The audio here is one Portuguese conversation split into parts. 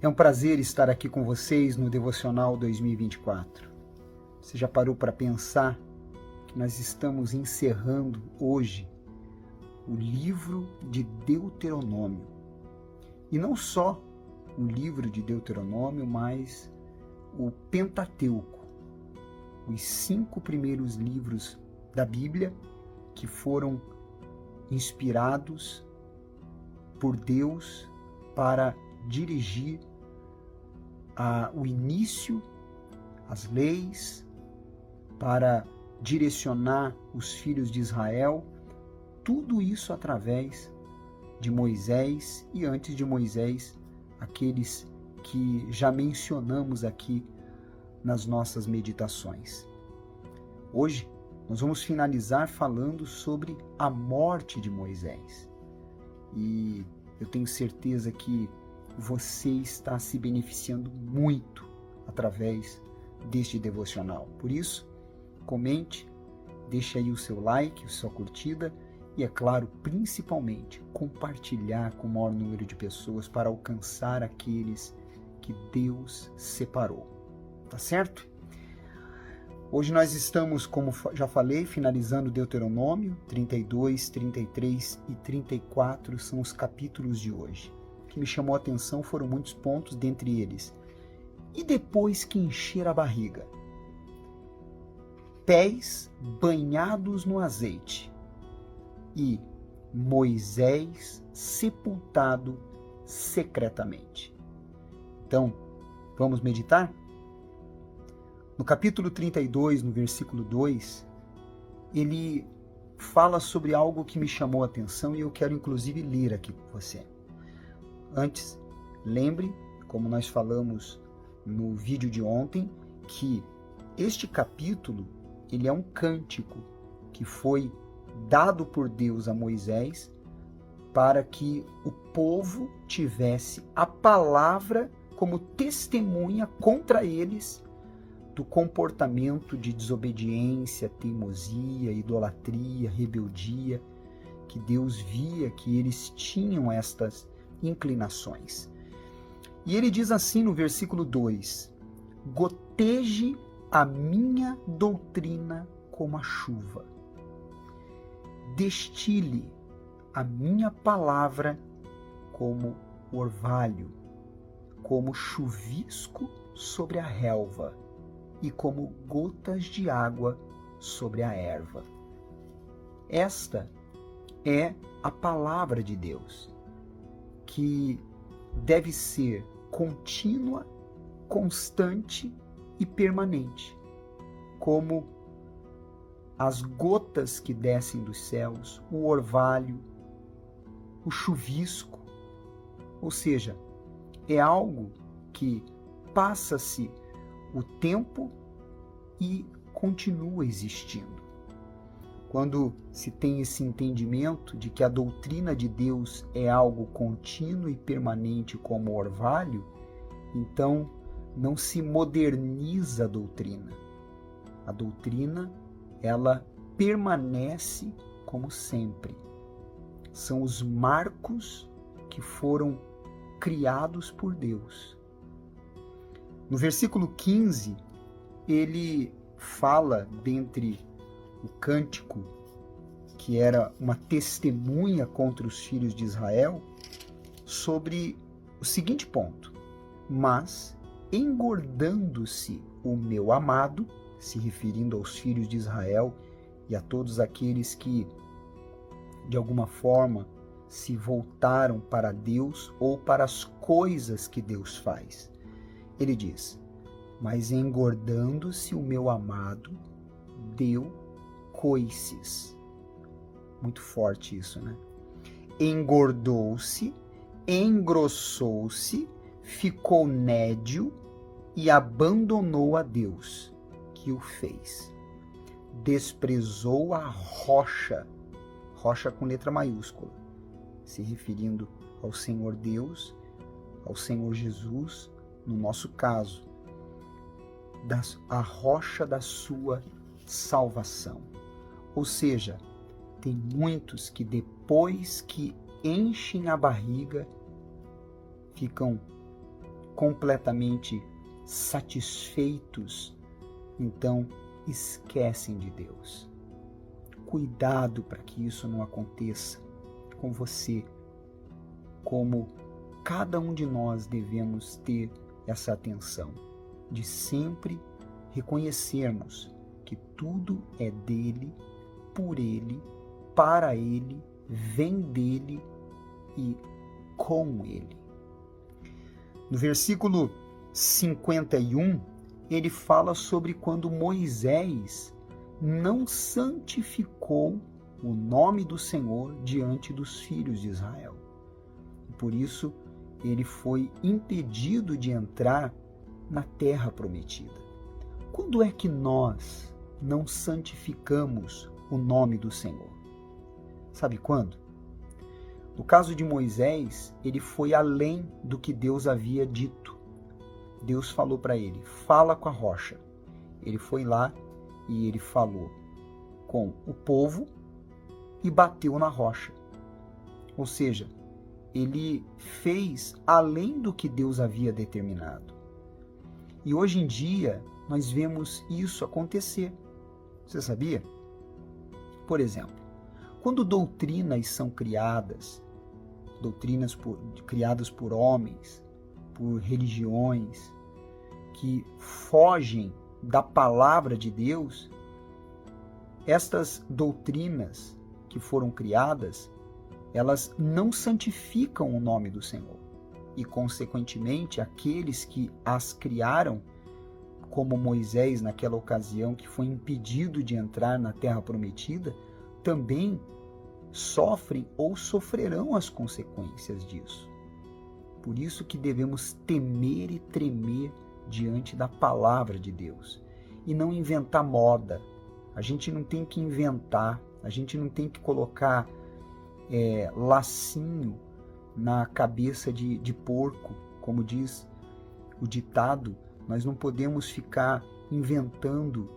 É um prazer estar aqui com vocês no Devocional 2024. Você já parou para pensar que nós estamos encerrando hoje o livro de Deuteronômio? E não só o livro de Deuteronômio, mas o Pentateuco, os 5 primeiros livros da Bíblia que foram inspirados por Deus para dirigir o início, as leis, para direcionar os filhos de Israel, tudo isso através de Moisés e antes de Moisés, aqueles que já mencionamos aqui nas nossas meditações. Hoje nós vamos finalizar falando sobre a morte de Moisés. E eu tenho certeza que você está se beneficiando muito através deste devocional. Por isso, comente, deixe aí o seu like, a sua curtida e, é claro, principalmente, compartilhar com o maior número de pessoas para alcançar aqueles que Deus separou. Tá certo? Hoje nós estamos, como já falei, finalizando Deuteronômio 32, 33 e 34 são os capítulos de hoje. O que me chamou a atenção foram muitos pontos, dentre eles. E depois que encher a barriga? Pés banhados no azeite. E Moisés sepultado secretamente. Então, vamos meditar? No capítulo 32, no versículo 2, ele fala sobre algo que me chamou a atenção e eu quero inclusive ler aqui com você. Antes, lembre, como nós falamos no vídeo de ontem, que este capítulo ele é um cântico que foi dado por Deus a Moisés para que o povo tivesse a palavra como testemunha contra eles do comportamento de desobediência, teimosia, idolatria, rebeldia, que Deus via que eles tinham estas inclinações. E ele diz assim no versículo 2: goteje a minha doutrina como a chuva, destile a minha palavra como orvalho, como chuvisco sobre a relva e como gotas de água sobre a erva. Esta é a palavra de Deus, que deve ser contínua, constante e permanente, como as gotas que descem dos céus, o orvalho, o chuvisco, ou seja, é algo que passa-se o tempo e continua existindo. Quando se tem esse entendimento de que a doutrina de Deus é algo contínuo e permanente como o orvalho, então não se moderniza a doutrina. A doutrina, ela permanece como sempre. São os marcos que foram criados por Deus. No versículo 15, ele fala, dentre o cântico, que era uma testemunha contra os filhos de Israel, sobre o seguinte ponto: mas engordando-se o meu amado, se referindo aos filhos de Israel e a todos aqueles que, de alguma forma, se voltaram para Deus ou para as coisas que Deus faz. Ele diz: mas engordando-se o meu amado, deu coices. Muito forte isso, né? Engordou-se, engrossou-se, ficou nédio e abandonou a Deus, que o fez. Desprezou a rocha, rocha com letra maiúscula, se referindo ao Senhor Deus, ao Senhor Jesus, no nosso caso, a rocha da sua salvação. Ou seja, tem muitos que depois que enchem a barriga, ficam completamente satisfeitos, então esquecem de Deus. Cuidado para que isso não aconteça com você. Como cada um de nós devemos ter essa atenção de sempre reconhecermos que tudo é dele, por ele, para ele, vem dele e com ele. No versículo 51, ele fala sobre quando Moisés não santificou o nome do Senhor diante dos filhos de Israel. Por isso, ele foi impedido de entrar na terra prometida. Quando é que nós não santificamos o nome do Senhor? Sabe quando? No caso de Moisés, ele foi além do que Deus havia dito. Deus falou para ele, fala com a rocha. Ele foi lá e ele falou com o povo e bateu na rocha. Ou seja, ele fez além do que Deus havia determinado. E hoje em dia, nós vemos isso acontecer. Você sabia? Por exemplo, quando doutrinas são criadas, criadas por homens, por religiões, que fogem da palavra de Deus, estas doutrinas que foram criadas, elas não santificam o nome do Senhor. E, consequentemente, aqueles que as criaram, como Moisés naquela ocasião, que foi impedido de entrar na terra prometida, também sofrem ou sofrerão as consequências disso. Por isso que devemos temer e tremer diante da palavra de Deus e não inventar moda. A gente não tem que inventar, a gente não tem que colocar lacinho na cabeça de porco, como diz o ditado. Nós não podemos ficar inventando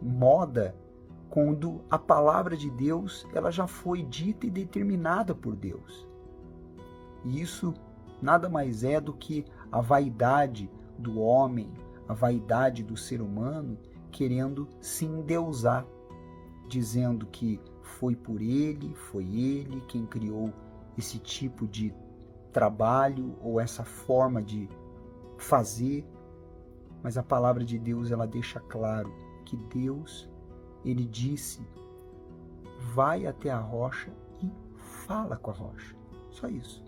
moda quando a palavra de Deus ela já foi dita e determinada por Deus. E isso nada mais é do que a vaidade do homem, a vaidade do ser humano querendo se endeusar, dizendo que foi ele quem criou esse tipo de trabalho ou essa forma de fazer. Mas a palavra de Deus ela deixa claro que Deus, ele disse, vai até a rocha e fala com a rocha. Só isso.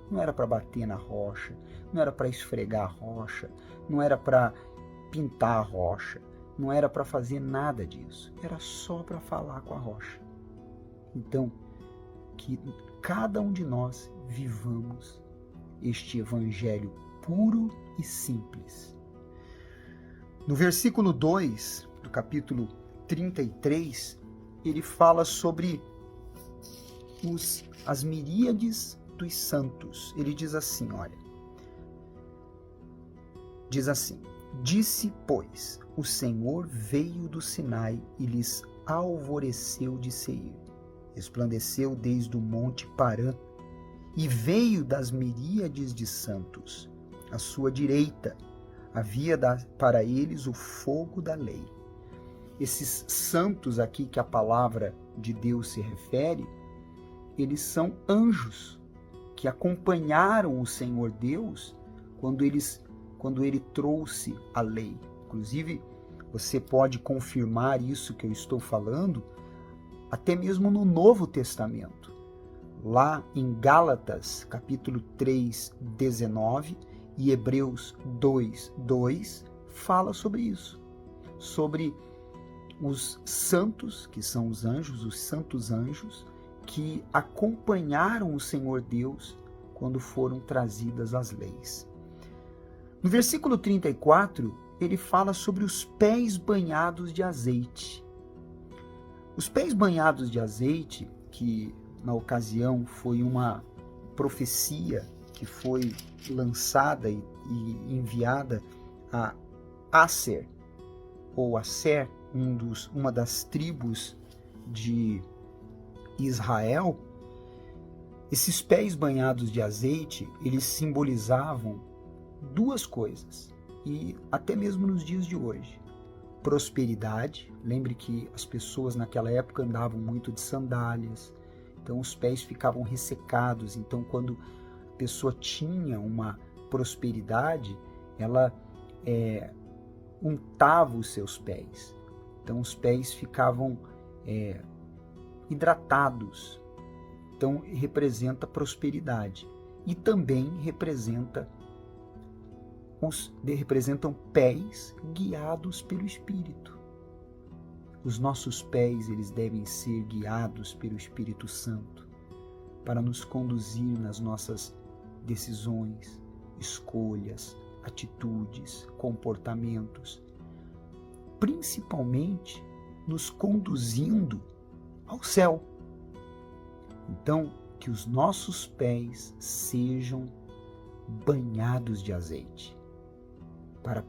Não era para bater na rocha, não era para esfregar a rocha, não era para pintar a rocha, não era para fazer nada disso. Era só para falar com a rocha. Então, que cada um de nós vivamos este evangelho puro e simples. No versículo 2 do capítulo 33, ele fala sobre as miríades dos santos. Ele diz assim, olha, disse, pois, o Senhor veio do Sinai e lhes alvoreceu de Seir, resplandeceu desde o monte Parã, e veio das miríades de santos, à sua direita, havia para eles o fogo da lei. Esses santos aqui que a palavra de Deus se refere, eles são anjos que acompanharam o Senhor Deus quando ele trouxe a lei. Inclusive, você pode confirmar isso que eu estou falando até mesmo no Novo Testamento. Lá em Gálatas, capítulo 3, 19 e Hebreus 2, 2, fala sobre isso. Sobre os santos, que são os anjos, os santos anjos, que acompanharam o Senhor Deus quando foram trazidas as leis. No versículo 34, ele fala sobre os pés banhados de azeite. Os pés banhados de azeite, que na ocasião foi uma profecia que foi lançada e enviada a Aser, ou Aser, uma das tribos de Israel. Esses pés banhados de azeite, eles simbolizavam duas coisas, e até mesmo nos dias de hoje. Prosperidade, lembre que as pessoas naquela época andavam muito de sandálias, então os pés ficavam ressecados, então quando a pessoa tinha uma prosperidade, ela untava os seus pés, então os pés ficavam hidratados, então representa prosperidade, e também representam pés guiados pelo Espírito. Os nossos pés, eles devem ser guiados pelo Espírito Santo para nos conduzir nas nossas decisões, escolhas, atitudes, comportamentos, principalmente nos conduzindo ao céu. Então, que os nossos pés sejam banhados de azeite, para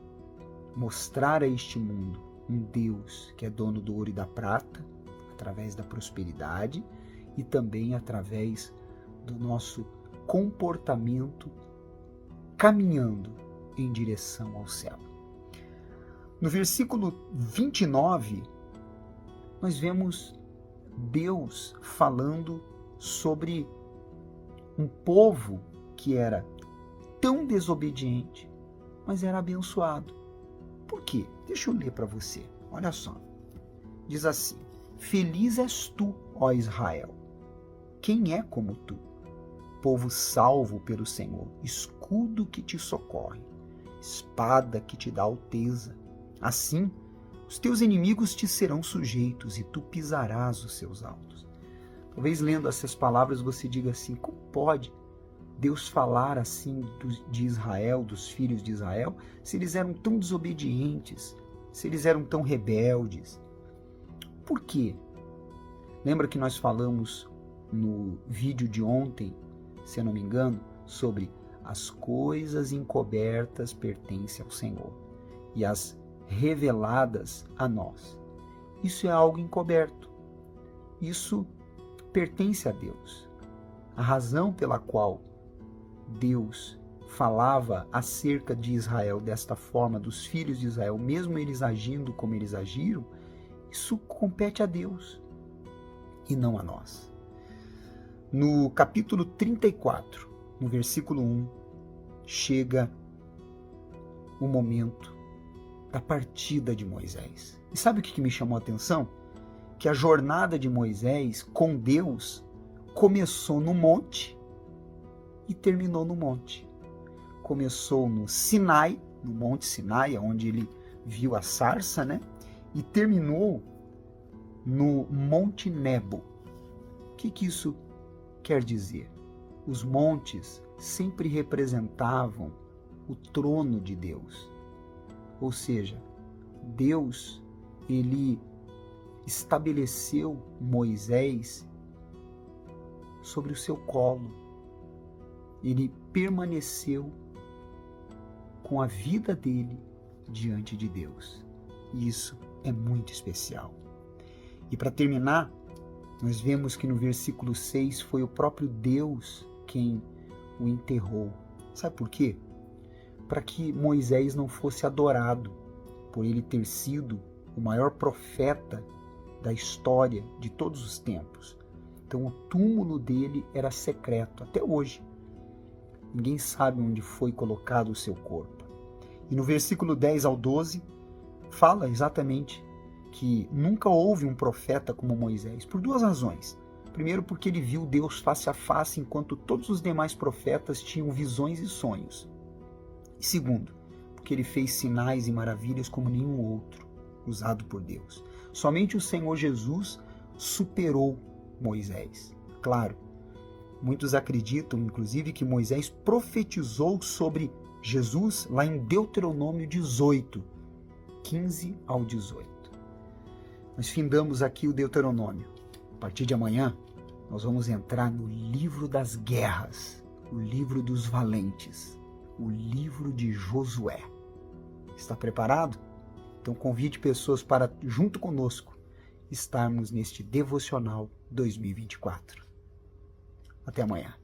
mostrar a este mundo um Deus que é dono do ouro e da prata, através da prosperidade e também através do nosso comportamento caminhando em direção ao céu. No versículo 29, nós vemos Deus falando sobre um povo que era tão desobediente, mas era abençoado. Por quê? Deixa eu ler para você. Olha só. Diz assim: Feliz és tu, ó Israel. Quem é como tu? Povo salvo pelo Senhor, escudo que te socorre, espada que te dá alteza. Assim, os teus inimigos te serão sujeitos e tu pisarás os seus altos. Talvez lendo essas palavras você diga assim: como pode Deus falar assim de Israel, dos filhos de Israel, se eles eram tão desobedientes, se eles eram tão rebeldes? Por quê? Lembra que nós falamos no vídeo de ontem, se eu não me engano, sobre as coisas encobertas pertencem ao Senhor e as reveladas a nós. Isso é algo encoberto. Isso pertence a Deus. A razão pela qual Deus falava acerca de Israel desta forma, dos filhos de Israel, mesmo eles agindo como eles agiram, isso compete a Deus e não a nós. No capítulo 34, no versículo 1, chega o momento da partida de Moisés. E sabe o que me chamou a atenção? Que a jornada de Moisés com Deus começou no monte e terminou no monte. Começou no Sinai, no Monte Sinai, onde ele viu a sarça, né? E terminou no Monte Nebo. O que isso quer dizer? Os montes sempre representavam o trono de Deus. Ou seja, Deus, ele estabeleceu Moisés sobre o seu colo. Ele permaneceu com a vida dele diante de Deus. E isso é muito especial. E para terminar, nós vemos que no versículo 6 foi o próprio Deus quem o enterrou. Sabe por quê? Para que Moisés não fosse adorado, por ele ter sido o maior profeta da história de todos os tempos. Então o túmulo dele era secreto até hoje. Ninguém sabe onde foi colocado o seu corpo. E no versículo 10 ao 12, fala exatamente que nunca houve um profeta como Moisés, por duas razões. Primeiro, porque ele viu Deus face a face, enquanto todos os demais profetas tinham visões e sonhos. E segundo, porque ele fez sinais e maravilhas como nenhum outro usado por Deus. Somente o Senhor Jesus superou Moisés. Claro, muitos acreditam, inclusive, que Moisés profetizou sobre Jesus lá em Deuteronômio 18, 15 ao 18. Nós findamos aqui o Deuteronômio. A partir de amanhã, nós vamos entrar no livro das guerras, o livro dos valentes, o livro de Josué. Está preparado? Então convide pessoas para, junto conosco, estarmos neste Devocional 2024. Até amanhã.